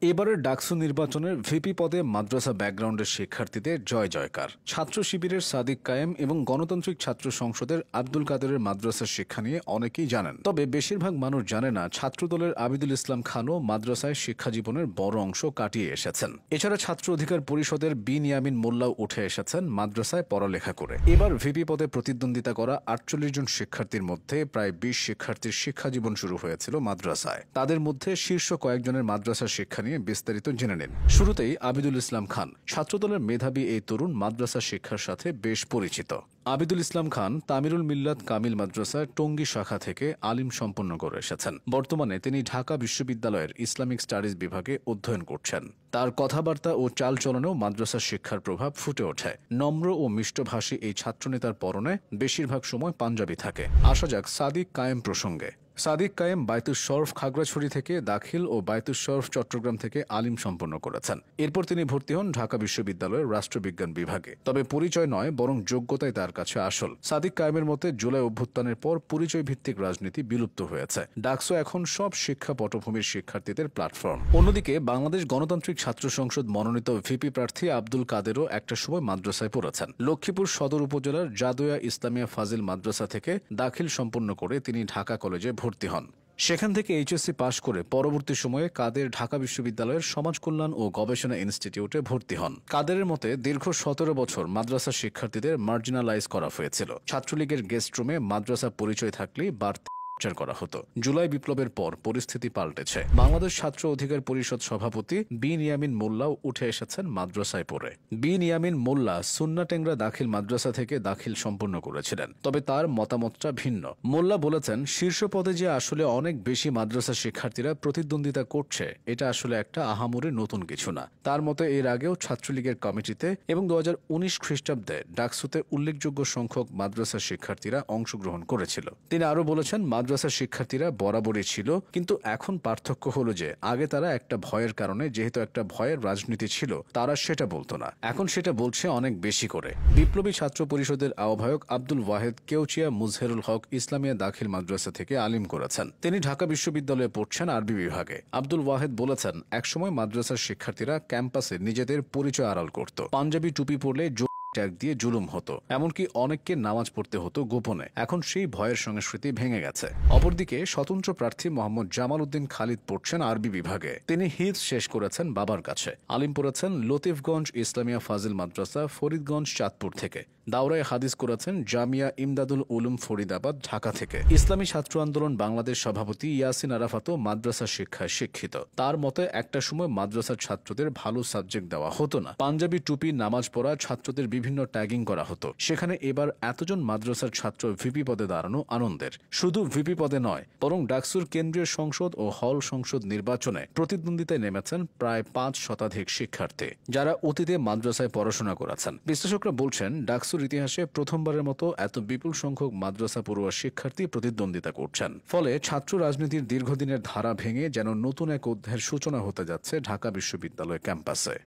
এবারের ডাকসু নির্বাচনের ভিপি পদে মাদ্রাসা ব্যাকগ্রাউন্ডের শিক্ষার্থীদের জয় জয়কার। ছাত্র শিবিরের সাদিক কায়েম এবং গণতান্ত্রিক ছাত্র সংসদের আব্দুল কাদেরের মাদ্রাসার শিক্ষা নিয়ে অনেকেই জানেন, তবে বেশিরভাগ মানুষ জানে না ছাত্রদলের আবিদুল ইসলাম খানও মাদ্রাসায় শিক্ষা জীবনের বড় অংশ কাটিয়ে এসেছেন। এছাড়া ছাত্র অধিকার পরিষদের বিন ইয়ামিন মোল্লাও উঠে এসেছেন মাদ্রাসায় পড়ালেখা করে। এবার ভিপি পদে প্রতিদ্বন্দ্বিতা করা ৪৮ জন শিক্ষার্থীর মধ্যে প্রায় ২০ শিক্ষার্থীর শিক্ষা জীবন শুরু হয়েছিল মাদ্রাসায়। তাদের মধ্যে শীর্ষ কয়েকজনের মাদ্রাসার শিক্ষা নিয়ে বিস্তারিত জেনে নিন। শুরুতেই আবিদুল ইসলাম খান, ছাত্রদলের মেধাবী এই তরুণ মাদ্রাসা শিক্ষার সাথে বেশ পরিচিত। আবিদুল ইসলাম খান তামিরুল মিল্লাত কামিল মাদ্রাসার টঙ্গী শাখা থেকে আলিম সম্পন্ন করে এসেছেন। বর্তমানে তিনি ঢাকা বিশ্ববিদ্যালয়ের ইসলামিক স্টাডিজ বিভাগে অধ্যয়ন করছেন। তার কথাবার্তা ও চালচলনেও মাদ্রাসার শিক্ষার প্রভাব ফুটে ওঠে। নম্র ও মিষ্টভাষী এই ছাত্রনেতার পরনে বেশিরভাগ সময় পাঞ্জাবি থাকে। আসা যাক সাদিক কায়েম প্রসঙ্গে। সাদিক কায়েম বায়তুস শরফ খাগড়াছড়ি থেকে দাখিল ও বায়তুস শরফ চট্টগ্রাম থেকে আলিম সম্পন্ন করেছেন। এরপর তিনি ভর্তি হন ঢাকা বিশ্ববিদ্যালয়ের রাষ্ট্রবিজ্ঞান বিভাগে। তবে পরিচয় নয়, বরং যোগ্যতাই তার কাছে আসল। সাদিক কায়েমের মতে জুলাই অভ্যুত্থানের পর পরিচয় ভিত্তিক রাজনীতি বিলুপ্ত হয়েছে। ডাকসু এখন সব শিক্ষা পটভূমির শিক্ষার্থীদের প্ল্যাটফর্ম। অন্যদিকে বাংলাদেশ গণতান্ত্রিক ছাত্র সংসদ মনোনীত ভিপি প্রার্থী আব্দুল কাদেরও একটা সময় মাদ্রাসায় পড়েছেন। লক্ষ্মীপুর সদর উপজেলার জাদোয়া ইসলামিয়া ফাজিল মাদ্রাসা থেকে দাখিল সম্পন্ন করে তিনি ঢাকা কলেজে ভর্তি হন। সেখান থেকে এইচএসসি পাশ করে পরবর্তী সময়ে কাদের ঢাকা বিশ্ববিদ্যালয়ের সমাজ কল্যাণ ও গবেষণা ইনস্টিটিউটে ভর্তি হন। কাদেরের মতে দীর্ঘ ১৭ বছর মাদ্রাসা শিক্ষার্থীদের মার্জিনালাইজ করা হয়েছিল। ছাত্রলীগের গেস্ট রুমে মাদ্রাসা পরিচয় থাকলেই বাড়তি করা হতো। জুলাই বিপ্লবের পর পরিস্থিতি পাল্টেছে। বাংলাদেশ ছাত্র অধিকার পরিষদ সভাপতি বিন ইয়ামিন মোল্লাও উঠে এসেছেন মাদ্রাসায় পড়ে। বিন ইয়ামিন মোল্লা সুন্না টেংরা দাখিল মাদ্রাসা থেকে দাখিল সম্পন্ন করেছিলেন, তবে তার মতামতটা ভিন্ন। মোল্লা বলেছেন, শীর্ষ পদে যে আসলে অনেক বেশি মাদ্রাসা শিক্ষার্থীরা প্রতিদ্বন্দ্বিতা করছে, এটা আসলে একটা আহামরি নতুন কিছু না। তার মতে এর আগেও ছাত্রলীগের কমিটিতে এবং ২০১৯ খ্রিস্টাব্দে ডাকসুতে উল্লেখযোগ্য সংখ্যক মাদ্রাসা শিক্ষার্থীরা অংশগ্রহণ করেছিল। তিনি আরও বলেছেন, মাদ্রাসার শিক্ষার্থীরা বরাবরই ছিল, কিন্তু এখন পার্থক্য হলো যে আগে তারা একটা ভয়ের কারণে, যেহেতু একটা ভয়ের রাজনীতি ছিল, তারা সেটা বলতো না, এখন সেটা বলছে অনেক বেশি করে। বিপ্লবী ছাত্র পরিষদের আহ্বায়ক আব্দুল ওয়াহেদ কেউচিয়া মুজহেরুল হক ইসলামিয়া দাখিল মাদ্রাসা থেকে আলিম করেছেন। তিনি ঢাকা বিশ্ববিদ্যালয়ে পড়ছেন আরবি বিভাগে। আব্দুল ওয়াহেদ বলেছেন, একসময় মাদ্রাসার শিক্ষার্থীরা ক্যাম্পাসে নিজেদের পরিচয় আড়াল করত। পাঞ্জাবি টুপি পরলে ট্যাগ দিয়ে জুলুম হতো, এমনকি অনেককে নামাজ পড়তে হতো গোপনে। এখন সেই ভয়ের সংস্কৃতি ভেঙে গেছে। অপরদিকে স্বতন্ত্র প্রার্থী মোহাম্মদ জামাল উদ্দিন খালিদ পড়ছেন আরবি বিভাগে। তিনি হিফজ শেষ করেছেন বাবার কাছে। আলিম পড়েছেন লতিফগঞ্জ ইসলামিয়া ফাজিল মাদ্রাসা ফরিদগঞ্জ চাঁদপুর থেকে। দাওরায় হাদিস করেছেন জামিয়া ইমদাদুল উলুম ফরিদাবাদ ঢাকা থেকে। ইসলামী ছাত্র আন্দোলন বাংলাদেশ সভাপতি ইয়াসিন আরাফাতও মাদ্রাসা শিক্ষায় শিক্ষিত। তার মতে একটা সময় মাদ্রাসার ছাত্রদের ভালো সাবজেক্ট দেওয়া হতো না। পাঞ্জাবি টুপি, নামাজ পড়া, ছাত্রদের বিভিন্ন ট্যাগিং করা হতো। সেখানে এবার এতজন মাদ্রাসার ছাত্র ভিপি পদে দাঁড়ানো আনন্দের। শুধু ভিপি পদে নয়, বরং ডাকসুর কেন্দ্রীয় সংসদ ও হল সংসদ নির্বাচনে প্রতিদ্বন্দ্বিতায় নেমেছেন প্রায় ৫ শতাধিক শিক্ষার্থী, যারা অতীতে মাদ্রাসায় পড়াশোনা করেছেন। বিশ্লেষকরা বলছেন, ডাকসুর ইতিহাসে প্রথমবারের মতো এত বিপুল সংখ্যক মাদ্রাসা পড়ুয়া শিক্ষার্থী প্রতিদ্বন্দ্বিতা করছেন। ফলে ছাত্র রাজনীতির দীর্ঘদিনের ধারা ভেঙে যেন নতুন এক অধ্যায়ের সূচনা হতে যাচ্ছে ঢাকা বিশ্ববিদ্যালয় ক্যাম্পাসে।